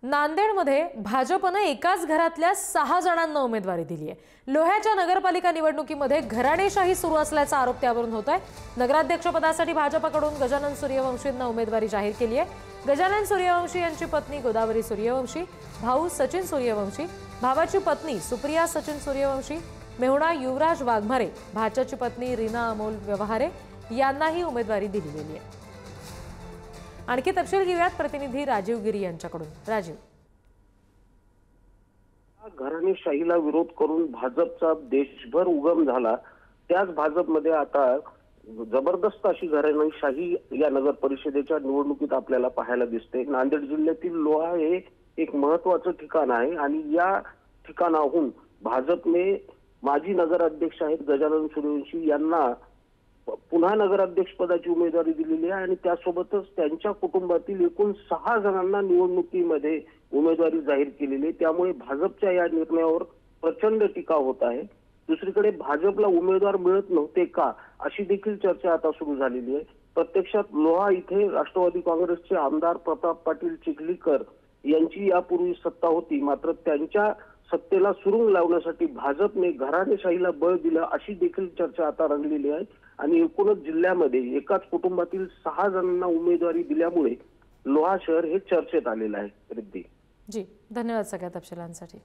नांदेडमध्ये भाजपने एकाच घरातल्या 6 जणांना उमेदवारी दिली आहे। लोह्याच्या नगरपालिका निवडणुकीमध्ये घराणेशाही सुरू असल्याचा आरोप त्यावरून होतोय। नगराध्यक्षपदासाठी भाजपकडून गजानन सूर्यवंशींना उमेदवारी जाहीर केली आहे। गजानन सूर्यवंशी यांची पत्नी गोदावरी सूर्यवंशी, भाऊ सचिन सूर्यवंशी, भावाची पत्नी सुप्रिया सचिन सूर्यवंशी, मेहुणा युवराज वाघमारे, भाच्याची पत्नी रीना अमोल व्यवहारे यांनाही उमेदवारी दिली गेली आहे। आणखी तपशील घेऊयात प्रतिनिधी राजीव गिरी यांच्याकडून। राजीव, घराणेशाहीला विरोध करून भाजपचा देशभर उगम झाला, त्याच भाजपमध्ये आता जबरदस्त अशी घराणेशाही या नगर परिषदेच्या निवडणुकीत आपल्याला पाहायला दिसते। नांदेड जिल्ह्यातील लोहा हे एक महत्त्वाचं ठिकाण आहे आणि या ठिकाणाहून भाजपने माजी नगराध्यक्ष आहेत गजानन सूर्यवंशी यांना पुन्हा नगराध्यक्षपदाची उमेदवारी दिलेली आहे आणि त्यासोबतच त्यांच्या कुटुंबातील एकूण 6 जणांना निवडणुकीमध्ये उमेदवारी जाहीर केलेली आहे। त्यामुळे भाजपच्या या निर्णयावर प्रचंड टीका होत आहे। दुसरीकडे भाजपला उमेदवार मिळत नव्हते का अशी देखील चर्चा आता सुरू झालेली आहे। प्रत्यक्षात लोहा इथे राष्ट्रवादी काँग्रेसचे आमदार प्रताप पाटील चिखलीकर यांची यापूर्वी सत्ता होती, मात्र त्यांच्या सत्तेला सुरुंग लावण्यासाठी भाजपने घराणेशाहीला बळ दिलं अशी देखील चर्चा आता रंगलेली आहे आणि एकूणच जिल्ह्यामध्ये एकाच कुटुंबातील 6 जणांना उमेदवारी दिल्यामुळे लोहा शहर हे चर्चेत आलेलं आहे। रिद्धी जी, धन्यवाद सगळ्या तपशिलांसाठी।